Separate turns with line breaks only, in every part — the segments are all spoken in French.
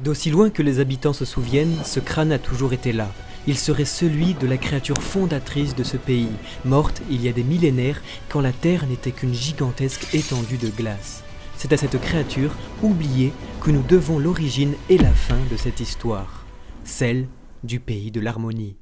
D'aussi loin que les habitants se souviennent, ce crâne a toujours été là. Il serait celui de la créature fondatrice de ce pays, morte il y a des millénaires quand la Terre n'était qu'une gigantesque étendue de glace. C'est à cette créature, oubliée, que nous devons l'origine et la fin de cette histoire, celle du pays de l'harmonie.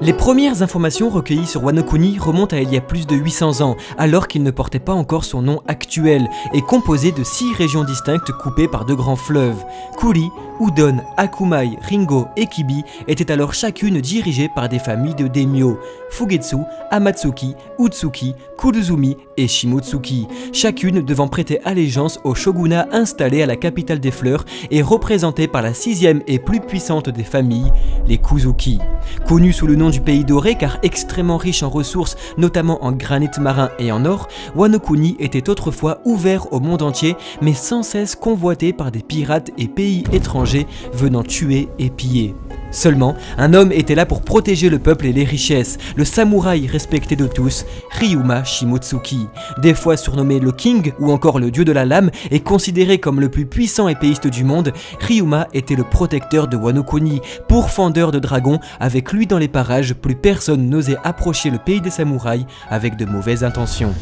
Les premières informations recueillies sur Wano Kuni remontent à il y a plus de 800 ans, alors qu'il ne portait pas encore son nom actuel, et composé de 6 régions distinctes coupées par 2 grands fleuves. Kuri, Udon, Akumai, Ringo et Kibi étaient alors chacune dirigées par des familles de daimyo, Fugetsu, Amatsuki, Utsuki, Kuduzumi et Shimotsuki, chacune devant prêter allégeance au shogunat installé à la capitale des fleurs et représenté par la 6e et plus puissante des familles, les Kuzuki. Connue sous le nom du pays doré car extrêmement riche en ressources, notamment en granit marin et en or, Wano Kuni était autrefois ouvert au monde entier, mais sans cesse convoité par des pirates et pays étrangers venant tuer et piller. Seulement, un homme était là pour protéger le peuple et les richesses, le samouraï respecté de tous, Ryuma Shimotsuki. Des fois surnommé le King ou encore le dieu de la lame et considéré comme le plus puissant épéiste du monde, Ryuma était le protecteur de Wano Kuni, pourfendeur de dragons. Avec lui dans les parages, plus personne n'osait approcher le pays des samouraïs avec de mauvaises intentions.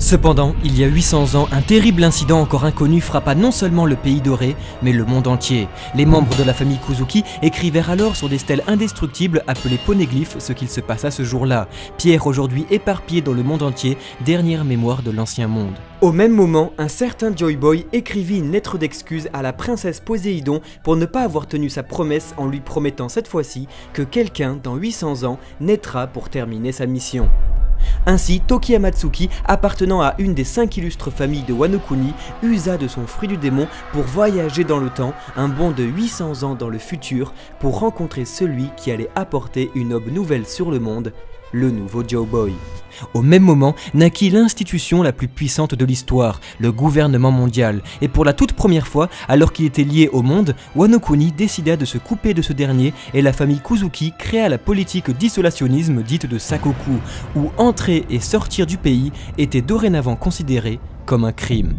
Cependant, il y a 800 ans, un terrible incident encore inconnu frappa non seulement le pays doré, mais le monde entier. Les membres de la famille Kuzuki écrivèrent alors sur des stèles indestructibles appelées poneglyphes ce qu'il se passa ce jour-là. Pierre aujourd'hui éparpillée dans le monde entier, dernière mémoire de l'ancien monde. Au même moment, un certain Joy Boy écrivit une lettre d'excuse à la princesse Poséidon pour ne pas avoir tenu sa promesse en lui promettant cette fois-ci que quelqu'un dans 800 ans naîtra pour terminer sa mission. Ainsi, Toki Amatsuki, appartenant à une des 5 illustres familles de Wano Kuni, usa de son fruit du démon pour voyager dans le temps, un bond de 800 ans dans le futur, pour rencontrer celui qui allait apporter une aube nouvelle sur le monde, le nouveau Joy Boy. Au même moment, naquit l'institution la plus puissante de l'histoire, le gouvernement mondial, et pour la toute première fois, alors qu'il était lié au monde, Wano Kuni décida de se couper de ce dernier et la famille Kuzuki créa la politique d'isolationnisme dite de Sakoku, où entrer et sortir du pays était dorénavant considéré comme un crime.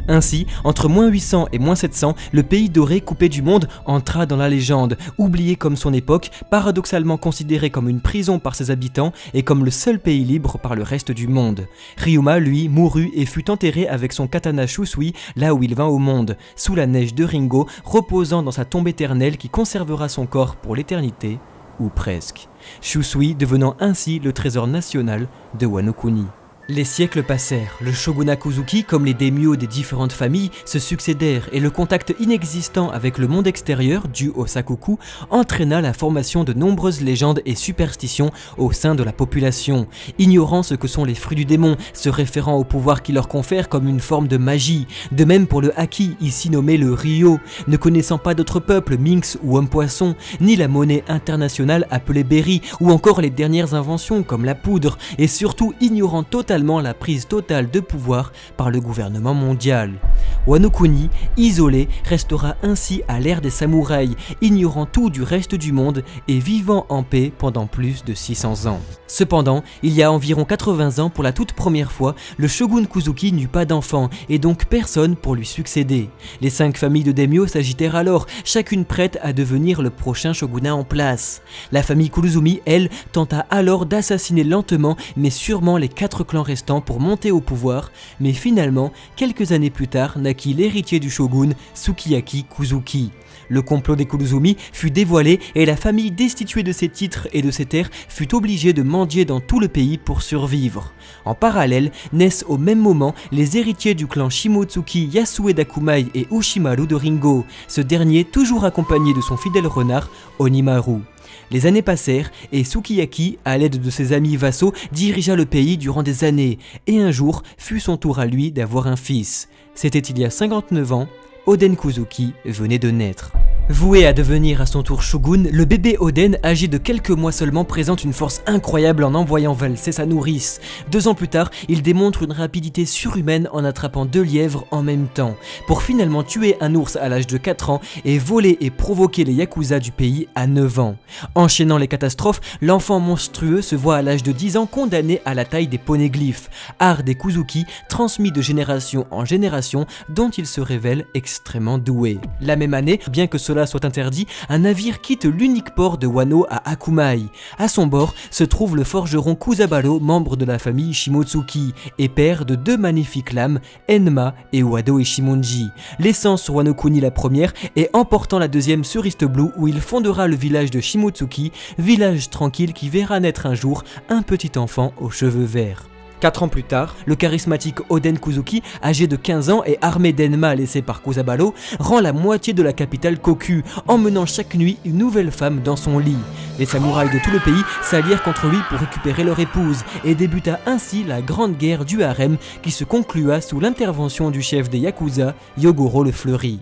Ainsi, entre -800 et -700, le pays doré coupé du monde entra dans la légende, oublié comme son époque, paradoxalement considéré comme une prison par ses habitants et comme le seul pays libre par le reste du monde. Ryuma, lui, mourut et fut enterré avec son katana Shusui là où il vint au monde, sous la neige de Ringo, reposant dans sa tombe éternelle qui conservera son corps pour l'éternité, ou presque. Shusui devenant ainsi le trésor national de Wano Kuni. Les siècles passèrent, le shogunat Kuzuki, comme les daimyo des différentes familles, se succédèrent et le contact inexistant avec le monde extérieur, dû au Sakoku, entraîna la formation de nombreuses légendes et superstitions au sein de la population. Ignorant ce que sont les fruits du démon, se référant au pouvoir qui leur confère comme une forme de magie, de même pour le haki, ici nommé le ryo, ne connaissant pas d'autres peuples, minx ou homme-poisson, ni la monnaie internationale appelée berry, ou encore les dernières inventions comme la poudre, et surtout ignorant totalement la prise totale de pouvoir par le gouvernement mondial. Wano Kuni, isolé, restera ainsi à l'ère des samouraïs, ignorant tout du reste du monde et vivant en paix pendant plus de 600 ans. Cependant, il y a environ 80 ans, pour la toute première fois, le shogun Kuzuki n'eut pas d'enfant et donc personne pour lui succéder. Les 5 familles de daimyo s'agitèrent alors, chacune prête à devenir le prochain shogunat en place. La famille Kuruzumi, elle, tenta alors d'assassiner lentement mais sûrement les 4 clans restants pour monter au pouvoir, mais finalement, quelques années plus tard, naquit l'héritier du shogun, Sukiyaki Kuzuki. Le complot des Kuruzumi fut dévoilé et la famille destituée de ses titres et de ses terres fut obligée de mendier dans tout le pays pour survivre. En parallèle, naissent au même moment les héritiers du clan Shimotsuki, Yasue d'Akumai et Ushimaru de Ringo, ce dernier toujours accompagné de son fidèle renard, Onimaru. Les années passèrent et Sukiyaki, à l'aide de ses amis vassaux, dirigea le pays durant des années, et un jour fut son tour à lui d'avoir un fils. C'était il y a 59 ans, Oden Kuzuki venait de naître. Voué à devenir à son tour shogun, le bébé Oden, âgé de quelques mois seulement, présente une force incroyable en envoyant valser sa nourrice. 2 ans plus tard, il démontre une rapidité surhumaine en attrapant 2 lièvres en même temps, pour finalement tuer un ours à l'âge de 4 ans et voler et provoquer les yakuza du pays à 9 ans. Enchaînant les catastrophes, l'enfant monstrueux se voit à l'âge de 10 ans condamné à la taille des poneglyphes, art des Kuzuki transmis de génération en génération dont il se révèle extrêmement doué. La même année, bien que cela soit interdit, un navire quitte l'unique port de Wano à Akumai. À son bord se trouve le forgeron Kusabalo, membre de la famille Shimotsuki et père de 2 magnifiques lames, Enma et Wado Ishimonji, laissant sur Wano Kuni la première et emportant la deuxième sur East Blue où il fondera le village de Shimotsuki, village tranquille qui verra naître un jour un petit enfant aux cheveux verts. 4 ans plus tard, le charismatique Oden Kuzuki, âgé de 15 ans et armé d'Enma laissé par Kusabalo, rend la moitié de la capitale Koku, emmenant chaque nuit une nouvelle femme dans son lit. Les samouraïs de tout le pays s'allièrent contre lui pour récupérer leur épouse et débuta ainsi la grande guerre du harem qui se conclua sous l'intervention du chef des Yakuza, Yogoro le Fleuri.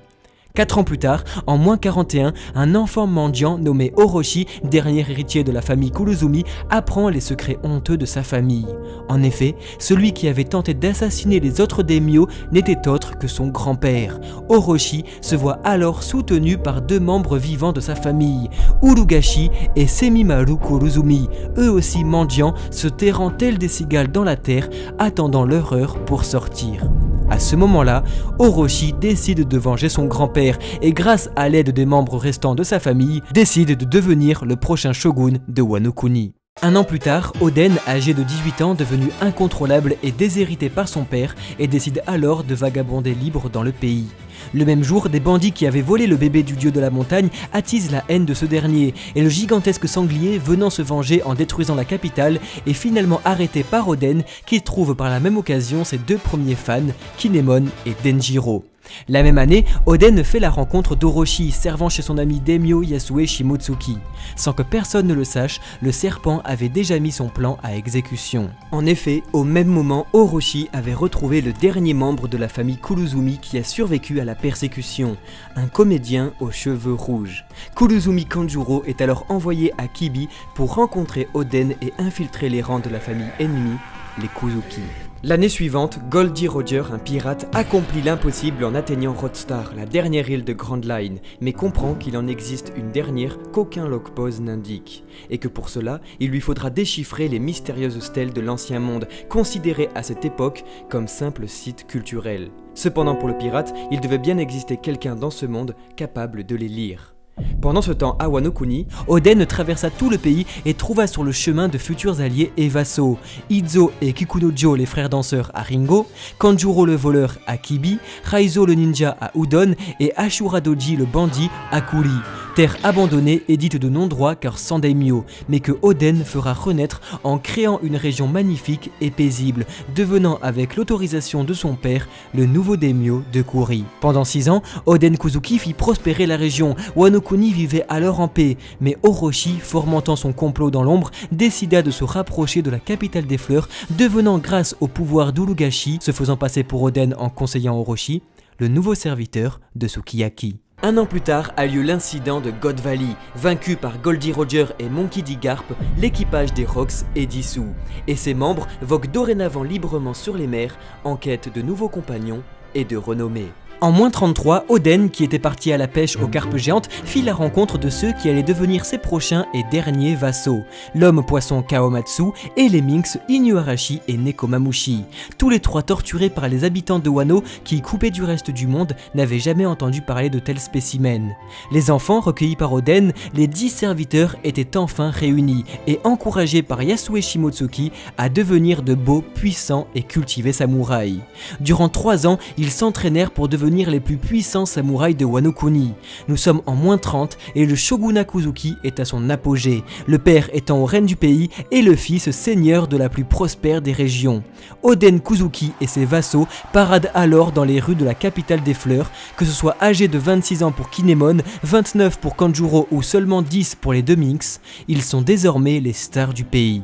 4 ans plus tard, en moins 41, un enfant mendiant nommé Orochi, dernier héritier de la famille Kurozumi, apprend les secrets honteux de sa famille. En effet, celui qui avait tenté d'assassiner les autres daimyo n'était autre que son grand-père. Orochi se voit alors soutenu par 2 membres vivants de sa famille, Urugashi et Semimaru Kurozumi, eux aussi mendiants, se terrant tels des cigales dans la terre, attendant leur heure pour sortir. À ce moment-là, Orochi décide de venger son grand-père et grâce à l'aide des membres restants de sa famille, décide de devenir le prochain shogun de Wano Kuni. 1 an plus tard, Oden, âgé de 18 ans, devenu incontrôlable et déshérité par son père, et décide alors de vagabonder libre dans le pays. Le même jour, des bandits qui avaient volé le bébé du dieu de la montagne attisent la haine de ce dernier, et le gigantesque sanglier venant se venger en détruisant la capitale est finalement arrêté par Oden qui trouve par la même occasion ses 2 premiers fans, Kinemon et Denjiro. La même année, Oden fait la rencontre d'Orochi, servant chez son ami daimyo Yasue Shimotsuki. Sans que personne ne le sache, le serpent avait déjà mis son plan à exécution. En effet, au même moment, Orochi avait retrouvé le dernier membre de la famille Kurozumi qui a survécu à la persécution, un comédien aux cheveux rouges. Kurozumi Kanjuro est alors envoyé à Kibi pour rencontrer Oden et infiltrer les rangs de la famille ennemie, les Kuzuki. L'année suivante, Goldie Roger, un pirate, accomplit l'impossible en atteignant Roadstar, la dernière île de Grand Line, mais comprend qu'il en existe une dernière qu'aucun logpose n'indique, et que pour cela, il lui faudra déchiffrer les mystérieuses stèles de l'Ancien Monde, considérées à cette époque comme simples sites culturels. Cependant pour le pirate, il devait bien exister quelqu'un dans ce monde capable de les lire. Pendant ce temps, à Wano Kuni, Oden traversa tout le pays et trouva sur le chemin de futurs alliés et vassaux, Izo et Kikunojo les frères danseurs à Ringo, Kanjuro le voleur à Kibi, Raizo le ninja à Udon et Ashura Doji le bandit à Kuri. Terre abandonnée et dite de non-droit car sans daimyo, mais que Oden fera renaître en créant une région magnifique et paisible, devenant avec l'autorisation de son père le nouveau daimyo de Kuri. Pendant 6 ans, Oden Kuzuki fit prospérer la région. Wano Kuni vivait alors en paix, mais Orochi, fomentant son complot dans l'ombre, décida de se rapprocher de la capitale des fleurs, devenant grâce au pouvoir d'Urugashi, se faisant passer pour Oden en conseillant Orochi, le nouveau serviteur de Sukiyaki. 1 an plus tard a lieu l'incident de God Valley. Vaincu par Goldie Roger et Monkey D. Garp, l'équipage des Rocks est dissous, et ses membres voguent dorénavant librement sur les mers en quête de nouveaux compagnons et de renommée. En moins 33, Oden, qui était parti à la pêche aux carpes géantes, fit la rencontre de ceux qui allaient devenir ses prochains et derniers vassaux, l'homme-poisson Kawamatsu et les minx Inuarashi et Nekomamushi, tous les 3 torturés par les habitants de Wano qui, coupés du reste du monde, n'avaient jamais entendu parler de tels spécimens. Les enfants recueillis par Oden, les 10 serviteurs étaient enfin réunis et encouragés par Yasue Shimotsuki à devenir de beaux, puissants et cultivés samouraïs. Durant 3 ans, ils s'entraînèrent pour devenir les plus puissants samouraïs de Wano Kuni. Nous sommes en moins 30 et le shogunat Kuzuki est à son apogée, le père étant au règne du pays et le fils seigneur de la plus prospère des régions. Oden Kuzuki et ses vassaux paradent alors dans les rues de la capitale des fleurs, que ce soit âgés de 26 ans pour Kinemon, 29 pour Kanjuro ou seulement 10 pour les 2 minx, ils sont désormais les stars du pays.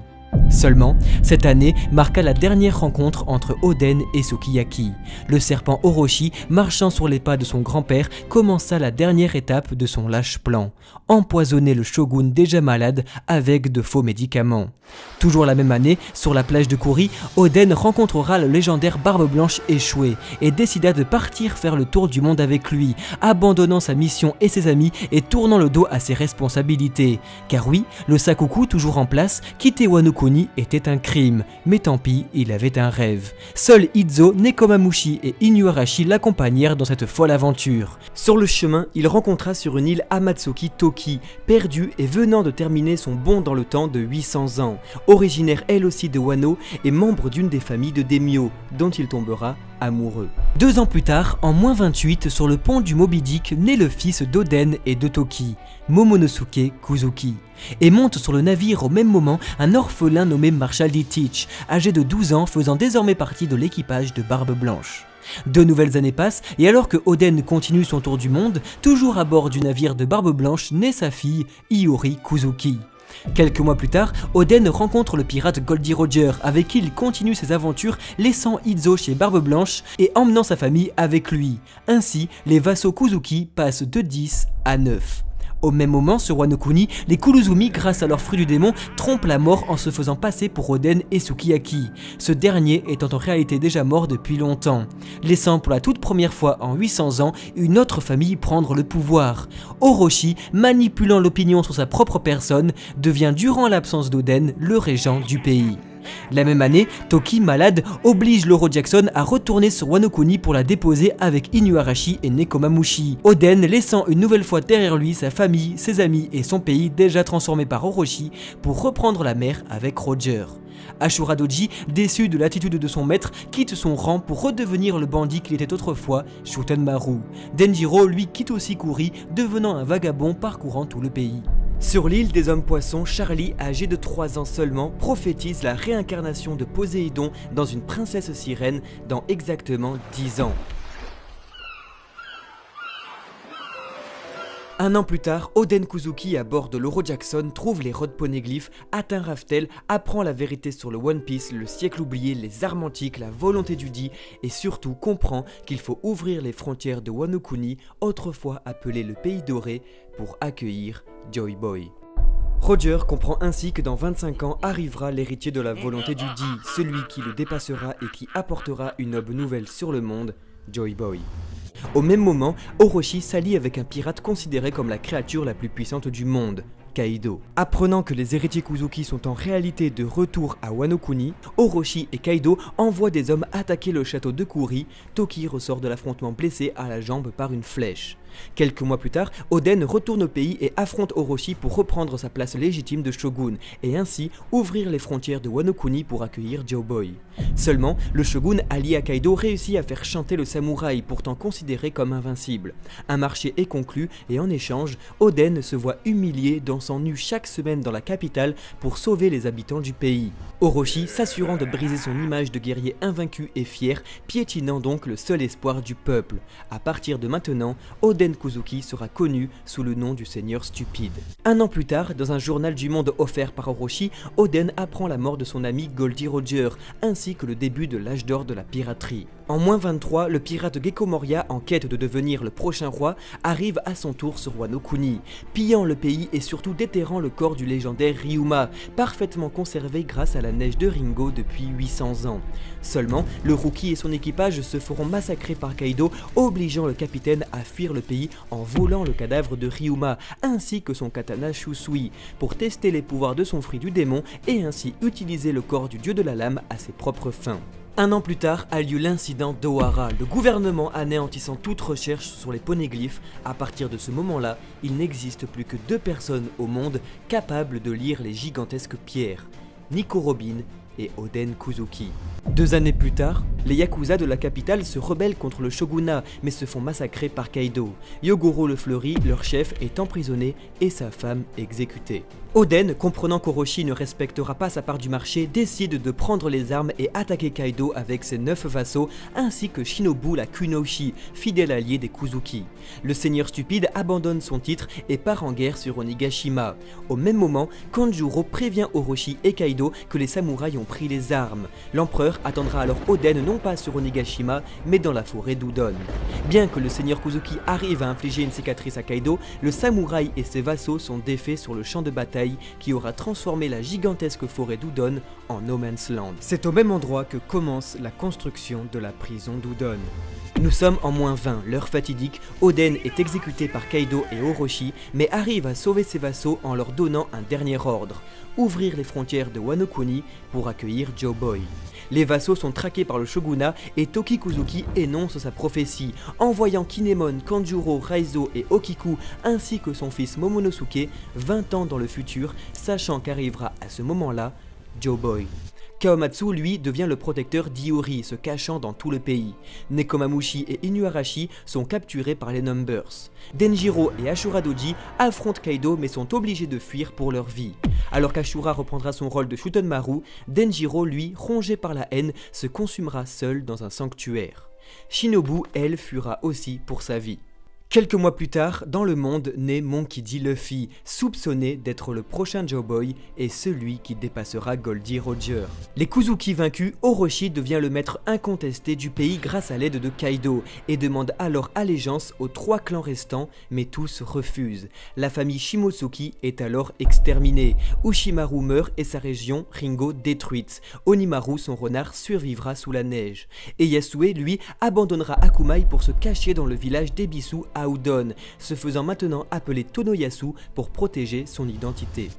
Seulement, cette année marqua la dernière rencontre entre Oden et Sukiyaki. Le serpent Orochi, marchant sur les pas de son grand-père, commença la dernière étape de son lâche plan: empoisonner le shogun déjà malade avec de faux médicaments. Toujours la même année, sur la plage de Kuri, Oden rencontrera le légendaire Barbe Blanche échoué et décida de partir faire le tour du monde avec lui, abandonnant sa mission et ses amis et tournant le dos à ses responsabilités. Car oui, le Sakoku toujours en place, quitter Wano Kuni était un crime, mais tant pis, il avait un rêve. Seuls Izo, Nekomamushi et Inuarashi l'accompagnèrent dans cette folle aventure. Sur le chemin, il rencontra sur une île Amatsuki Toki, perdue et venant de terminer son bond dans le temps de 800 ans. Originaire elle aussi de Wano et membre d'une des familles de Daimyo, dont il tombera amoureux. 2 ans plus tard, en -28, sur le pont du Moby Dick, naît le fils d'Oden et de Toki, Momonosuke Kuzuki, et monte sur le navire au même moment un orphelin nommé Marshall D. Teach, âgé de 12 ans, faisant désormais partie de l'équipage de Barbe Blanche. 2 nouvelles années passent et alors que Oden continue son tour du monde, toujours à bord du navire de Barbe Blanche, naît sa fille Iori Kuzuki. Quelques mois plus tard, Oden rencontre le pirate Goldie Roger avec qui il continue ses aventures, laissant Izo chez Barbe Blanche et emmenant sa famille avec lui. Ainsi, les vassaux Kuzuki passent de 10 à 9. Au même moment, sur Wano Kuni, les Kurozumi, grâce à leur fruit du démon, trompent la mort en se faisant passer pour Oden et Sukiyaki, ce dernier étant en réalité déjà mort depuis longtemps, laissant pour la toute première fois en 800 ans une autre famille prendre le pouvoir. Orochi, manipulant l'opinion sur sa propre personne, devient durant l'absence d'Oden le régent du pays. La même année, Toki, malade, oblige Loro Jackson à retourner sur Wano Kuni pour la déposer avec Inuarashi et Nekomamushi, Oden laissant une nouvelle fois derrière lui sa famille, ses amis et son pays déjà transformé par Orochi pour reprendre la mer avec Roger. Ashura Doji, déçu de l'attitude de son maître, quitte son rang pour redevenir le bandit qu'il était autrefois, Shutenmaru. Denjiro, lui, quitte aussi Kuri, devenant un vagabond parcourant tout le pays. Sur l'île des hommes poissons, Charlie, âgé de 3 ans seulement, prophétise la réincarnation de Poséidon dans une princesse sirène dans exactement 10 ans. Un an plus tard, Oden Kuzuki à bord de l'Oro Jackson trouve les Rod Poneglyphs, atteint Raftel, apprend la vérité sur le One Piece, le siècle oublié, les armes antiques, la volonté du Di et surtout comprend qu'il faut ouvrir les frontières de Wano Kuni, autrefois appelé le Pays Doré, pour accueillir Joy Boy. Roger comprend ainsi que dans 25 ans arrivera l'héritier de la volonté du Di, celui qui le dépassera et qui apportera une aube nouvelle sur le monde, Joy Boy. Au même moment, Orochi s'allie avec un pirate considéré comme la créature la plus puissante du monde, Kaido. Apprenant que les héritiers Kuzuki sont en réalité de retour à Wano Kuni, Orochi et Kaido envoient des hommes attaquer le château de Kuri. Toki ressort de l'affrontement blessé à la jambe par une flèche. Quelques mois plus tard, Oden retourne au pays et affronte Orochi pour reprendre sa place légitime de shogun et ainsi ouvrir les frontières de Wano Kuni pour accueillir Joy Boy. Seulement, le shogun allié à Kaido réussit à faire chanter le samouraï pourtant considéré comme invincible. Un marché est conclu et en échange, Oden se voit humilié dansant nu chaque semaine dans la capitale pour sauver les habitants du pays. Orochi s'assurant de briser son image de guerrier invaincu et fier, piétinant donc le seul espoir du peuple. À partir de maintenant, Oden Kuzuki sera connu sous le nom du Seigneur Stupide. Un an plus tard, dans un journal du monde offert par Orochi, Oden apprend la mort de son ami Goldie Roger, ainsi que le début de l'âge d'or de la piraterie. En -23, le pirate Gecko Moria, en quête de devenir le prochain roi, arrive à son tour sur Wano Kuni, pillant le pays et surtout déterrant le corps du légendaire Ryuma, parfaitement conservé grâce à la neige de Ringo depuis 800 ans. Seulement, le rookie et son équipage se feront massacrer par Kaido, obligeant le capitaine à fuir le pays en volant le cadavre de Ryuma, ainsi que son katana Shusui, pour tester les pouvoirs de son fruit du démon et ainsi utiliser le corps du dieu de la lame à ses propres fins. Un an plus tard a lieu l'incident d'Ohara, le gouvernement anéantissant toute recherche sur les poneglyphes. À partir de ce moment-là, il n'existe plus que 2 personnes au monde capables de lire les gigantesques pierres, Nico Robin et Oden Kuzuki. 2 années plus tard, les Yakuza de la capitale se rebellent contre le shogunat mais se font massacrer par Kaido. Yogoro le Fleuri, leur chef, est emprisonné et sa femme exécutée. Oden, comprenant qu'Orochi ne respectera pas sa part du marché, décide de prendre les armes et attaquer Kaido avec ses 9 vassaux, ainsi que Shinobu la Kunoichi, fidèle allié des Kuzuki. Le seigneur stupide abandonne son titre et part en guerre sur Onigashima. Au même moment, Kanjuro prévient Orochi et Kaido que les samouraïs ont pris les armes. L'empereur attendra alors Oden non pas sur Onigashima, mais dans la forêt d'Udon. Bien que le seigneur Kuzuki arrive à infliger une cicatrice à Kaido, le samouraï et ses vassaux sont défaits sur le champ de bataille qui aura transformé la gigantesque forêt d'Udon en No Man's Land. C'est au même endroit que commence la construction de la prison d'Udon. Nous sommes en -20, l'heure fatidique, Oden est exécuté par Kaido et Orochi, mais arrive à sauver ses vassaux en leur donnant un dernier ordre, ouvrir les frontières de Wano Kuni pour accueillir Joe-Boy. Les vassaux sont traqués par le shogunat et Toki Kuzuki énonce sa prophétie, envoyant Kinemon, Kanjuro, Raizo et Okiku ainsi que son fils Momonosuke 20 ans dans le futur, sachant qu'arrivera à ce moment-là Joe-Boy. Kawamatsu, lui, devient le protecteur d'Iori, se cachant dans tout le pays. Nekomamushi et Inuarashi sont capturés par les Numbers. Denjiro et Ashura Doji affrontent Kaido mais sont obligés de fuir pour leur vie. Alors qu'Ashura reprendra son rôle de Shutenmaru, Denjiro, lui, rongé par la haine, se consumera seul dans un sanctuaire. Shinobu, elle, fuira aussi pour sa vie. Quelques mois plus tard, dans le monde naît Monkey D. Luffy, soupçonné d'être le prochain Joe-Boy et celui qui dépassera Goldie Roger. Les Kuzuki vaincus, Orochi devient le maître incontesté du pays grâce à l'aide de Kaido et demande alors allégeance aux 3 clans restants, mais tous refusent. La famille Shimotsuki est alors exterminée. Ushimaru meurt et sa région, Ringo, détruite. Onimaru, son renard, survivra sous la neige. Et Yasue, lui, abandonnera Akumai pour se cacher dans le village d'Ebisu à Udon, se faisant maintenant appeler Tonoyasu pour protéger son identité.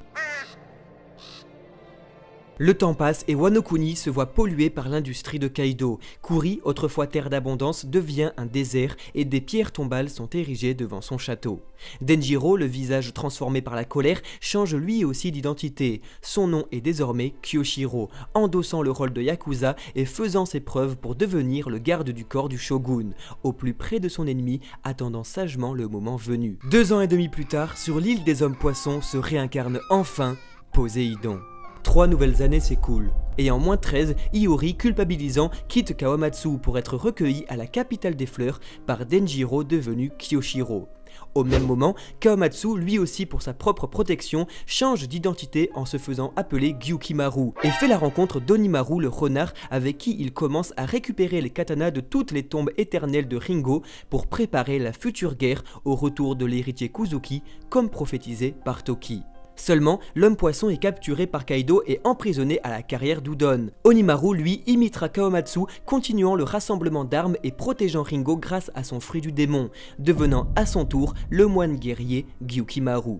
Le temps passe et Wano Kuni se voit pollué par l'industrie de Kaido. Kuri, autrefois terre d'abondance, devient un désert et des pierres tombales sont érigées devant son château. Denjiro, le visage transformé par la colère, change lui aussi d'identité. Son nom est désormais Kyoshiro, endossant le rôle de Yakuza et faisant ses preuves pour devenir le garde du corps du shogun, au plus près de son ennemi, attendant sagement le moment venu. 2 ans et demi plus tard, sur l'île des hommes poissons se réincarne enfin Poséidon. 3 nouvelles années s'écoulent, et en -13, Iori, culpabilisant, quitte Kawamatsu pour être recueilli à la capitale des fleurs par Denjiro devenu Kyoshiro. Au même moment, Kawamatsu, lui aussi pour sa propre protection, change d'identité en se faisant appeler Gyukimaru et fait la rencontre d'Onimaru le renard avec qui il commence à récupérer les katanas de toutes les tombes éternelles de Ringo pour préparer la future guerre au retour de l'héritier Kuzuki comme prophétisé par Toki. Seulement, l'homme poisson est capturé par Kaido et emprisonné à la carrière d'Udon. Onimaru, lui, imitera Kawamatsu, continuant le rassemblement d'armes et protégeant Ringo grâce à son fruit du démon, devenant à son tour le moine guerrier Gyukimaru.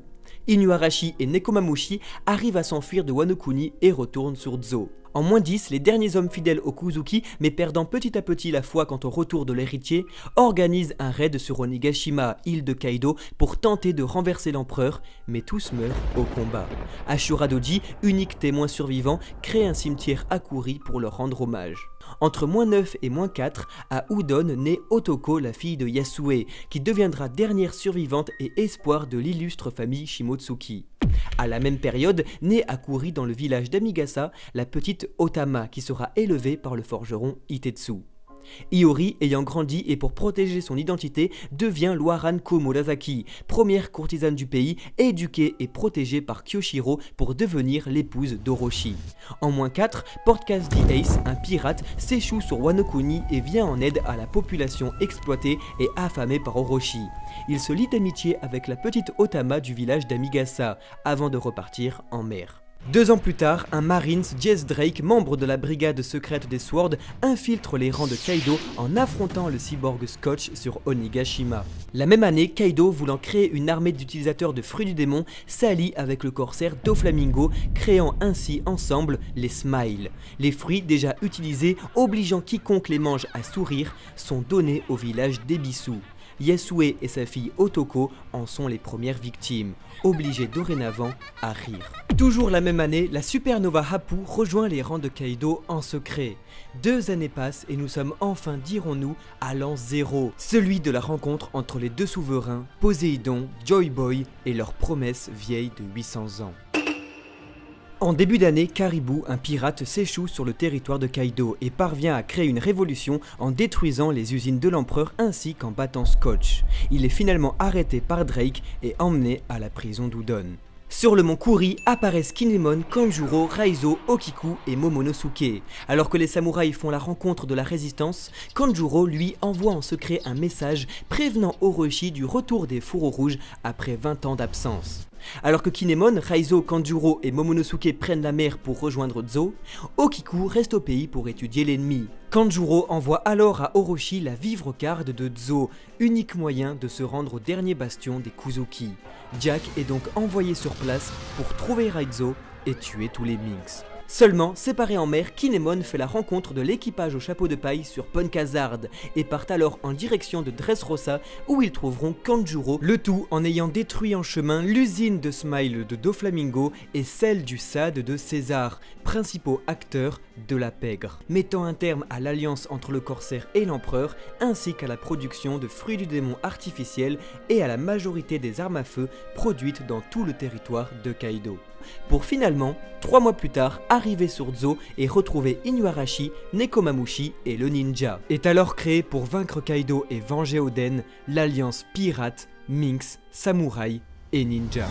Inuarashi et Nekomamushi arrivent à s'enfuir de Wano Kuni et retournent sur Zo. En -10, les derniers hommes fidèles aux Kuzuki, mais perdant petit à petit la foi quant au retour de l'héritier, organisent un raid sur Onigashima, île de Kaido, pour tenter de renverser l'empereur, mais tous meurent au combat. Ashura Doji, unique témoin survivant, crée un cimetière à Kuri pour leur rendre hommage. Entre -9 et -4, à Udon naît Otoko, la fille de Yasue, qui deviendra dernière survivante et espoir de l'illustre famille Shimotsuki. À la même période, naît à Kuri dans le village d'Amigasa, la petite Otama qui sera élevée par le forgeron Itetsu. Iori, ayant grandi et pour protéger son identité, devient l'Oiran Komurasaki, première courtisane du pays, éduquée et protégée par Kyoshiro pour devenir l'épouse d'Orochi. En -4, Portcast the Ace, un pirate, s'échoue sur Wano Kuni et vient en aide à la population exploitée et affamée par Orochi. Il se lie d'amitié avec la petite Otama du village d'Amigasa, avant de repartir en mer. 2 ans plus tard, un Marines, Jess Drake, membre de la brigade secrète des Sword, infiltre les rangs de Kaido en affrontant le cyborg Scotch sur Onigashima. La même année, Kaido, voulant créer une armée d'utilisateurs de fruits du démon, s'allie avec le corsaire Doflamingo, créant ainsi ensemble les Smiles. Les fruits déjà utilisés, obligeant quiconque les mange à sourire, sont donnés au village d'Ebisu. Yasue et sa fille Otoko en sont les premières victimes, obligées dorénavant à rire. Toujours la même année, la supernova Hapu rejoint les rangs de Kaido en secret. 2 années passent et nous sommes enfin, dirons-nous, à l'an 0, celui de la rencontre entre les 2 souverains, Poséidon, Joy-Boy et leur promesse vieille de 800 ans. En début d'année, Caribou, un pirate, s'échoue sur le territoire de Kaido et parvient à créer une révolution en détruisant les usines de l'empereur ainsi qu'en battant Scotch. Il est finalement arrêté par Drake et emmené à la prison d'Udon. Sur le mont Kuri apparaissent Kinemon, Kanjuro, Raizo, Okiku et Momonosuke. Alors que les samouraïs font la rencontre de la résistance, Kanjuro lui envoie en secret un message prévenant Orochi du retour des fourreaux rouges après 20 ans d'absence. Alors que Kinemon, Raizo, Kanjuro et Momonosuke prennent la mer pour rejoindre Zo, Okiku reste au pays pour étudier l'ennemi. Kanjuro envoie alors à Orochi la vivre carte de Zo, unique moyen de se rendre au dernier bastion des Kuzuki. Jack est donc envoyé sur place pour trouver Raizo et tuer tous les Minks. Seulement, séparé en mer, Kinemon fait la rencontre de l'équipage au chapeau de paille sur Punkazard et partent alors en direction de Dressrosa où ils trouveront Kanjuro, le tout en ayant détruit en chemin l'usine de Smile de Doflamingo et celle du SAD de César, principaux acteurs de la pègre, mettant un terme à l'alliance entre le corsaire et l'empereur ainsi qu'à la production de fruits du démon artificiels et à la majorité des armes à feu produites dans tout le territoire de Kaido. Pour finalement, 3 mois plus tard, arriver sur Zo et retrouver Inuarashi, Nekomamushi et le ninja. Est alors créée pour vaincre Kaido et venger Oden, l'alliance pirate, Minks, samouraï et ninja.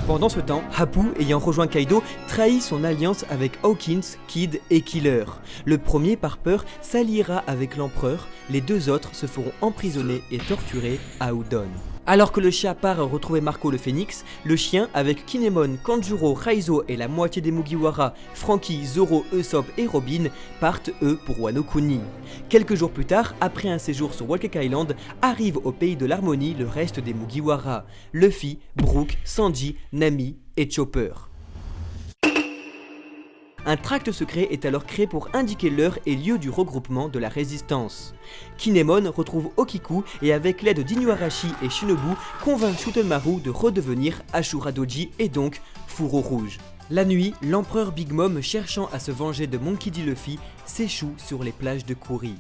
Pendant ce temps, Hapu, ayant rejoint Kaido, trahit son alliance avec Hawkins, Kid et Killer. Le premier, par peur, s'alliera avec l'empereur, les deux autres se feront emprisonner et torturer à Udon. Alors que le chat part retrouver Marco le Phénix, le chien, avec Kinemon, Kanjuro, Raizo et la moitié des Mugiwara, Franky, Zoro, Usopp et Robin, partent eux pour Wano Kuni. Quelques jours plus tard, après un séjour sur Whole Island, arrive au pays de l'harmonie le reste des Mugiwara, Luffy, Brook, Sanji, Nami et Chopper. Un tract secret est alors créé pour indiquer l'heure et lieu du regroupement de la résistance. Kinemon retrouve Okiku et avec l'aide d'Inuarashi et Shinobu, convainc Shutenmaru de redevenir Ashura Doji et donc Fourreau Rouge. La nuit, l'empereur Big Mom, cherchant à se venger de Monkey D. Luffy, s'échoue sur les plages de Kuri.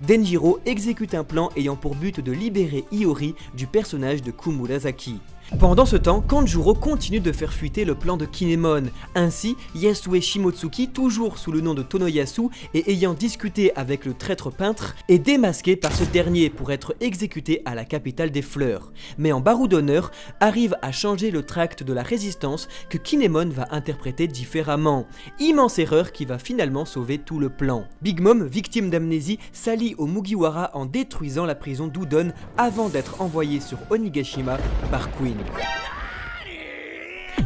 Denjiro exécute un plan ayant pour but de libérer Iori du personnage de Kumurasaki. Pendant ce temps, Kanjuro continue de faire fuiter le plan de Kinemon. Ainsi, Yasue Shimotsuki, toujours sous le nom de Tonoyasu et ayant discuté avec le traître peintre, est démasqué par ce dernier pour être exécuté à la capitale des fleurs. Mais en barreau d'honneur, arrive à changer le tract de la résistance que Kinemon va interpréter différemment. Immense erreur qui va finalement sauver tout le plan. Big Mom, victime d'amnésie, s'allie aux Mugiwara en détruisant la prison d'Udon avant d'être envoyé sur Onigashima par Queen.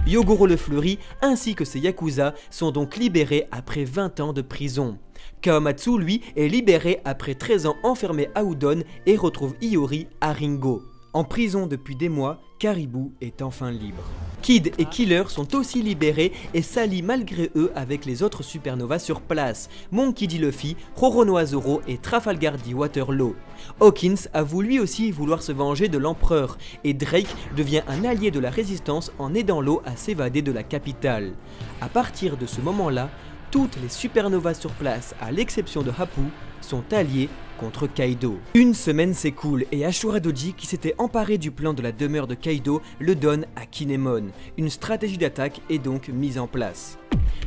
Yogoro le Fleuri ainsi que ses Yakuza sont donc libérés après 20 ans de prison. Kawamatsu, lui, est libéré après 13 ans enfermé à Udon et retrouve Iori à Ringo. En prison depuis des mois, Caribou est enfin libre. Kid et Killer sont aussi libérés et s'allient malgré eux avec les autres supernovas sur place, Monkey D. Luffy, Roronoa Zoro et Trafalgar D. Waterloo. Hawkins avoue lui aussi vouloir se venger de l'empereur et Drake devient un allié de la résistance en aidant Law à s'évader de la capitale. À partir de ce moment-là, toutes les supernovas sur place, à l'exception de Hapu, sont alliés contre Kaido. Une semaine s'écoule et Ashura Doji, qui s'était emparé du plan de la demeure de Kaido, le donne à Kinemon. Une stratégie d'attaque est donc mise en place.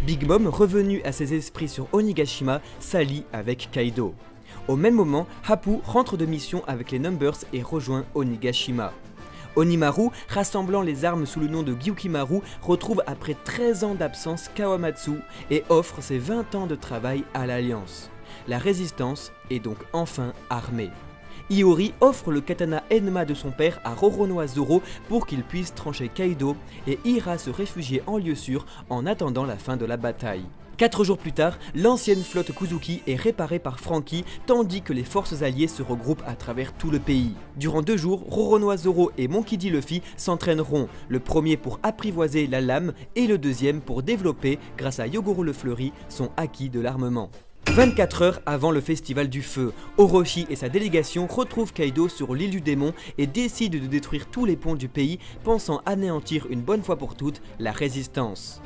Big Mom, revenu à ses esprits sur Onigashima, s'allie avec Kaido. Au même moment, Hapu rentre de mission avec les Numbers et rejoint Onigashima. Onimaru, rassemblant les armes sous le nom de Gyukimaru, retrouve après 13 ans d'absence Kawamatsu et offre ses 20 ans de travail à l'Alliance. La résistance est donc enfin armée. Iori offre le katana Enma de son père à Roronoa Zoro pour qu'il puisse trancher Kaido et ira se réfugier en lieu sûr en attendant la fin de la bataille. 4 jours plus tard, l'ancienne flotte Kuzuki est réparée par Franky tandis que les forces alliées se regroupent à travers tout le pays. Durant 2 jours, Roronoa Zoro et Monkey D. Luffy s'entraîneront, le premier pour apprivoiser la lame et le deuxième pour développer, grâce à Yogoro le Fleuri, son acquis de l'armement. 24 heures avant le festival du feu, Orochi et sa délégation retrouvent Kaido sur l'île du démon et décident de détruire tous les ponts du pays, pensant anéantir une bonne fois pour toutes la résistance.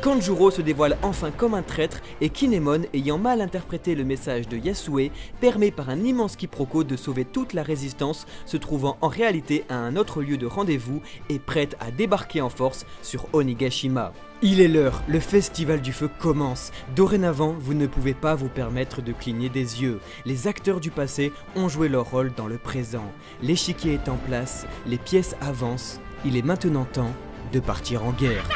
Kanjuro se dévoile enfin comme un traître et Kinemon, ayant mal interprété le message de Yasue, permet par un immense quiproquo de sauver toute la résistance, se trouvant en réalité à un autre lieu de rendez-vous et prête à débarquer en force sur Onigashima. Il est l'heure, le festival du feu commence. Dorénavant, vous ne pouvez pas vous permettre de cligner des yeux. Les acteurs du passé ont joué leur rôle dans le présent. L'échiquier est en place, les pièces avancent. Il est maintenant temps de partir en guerre.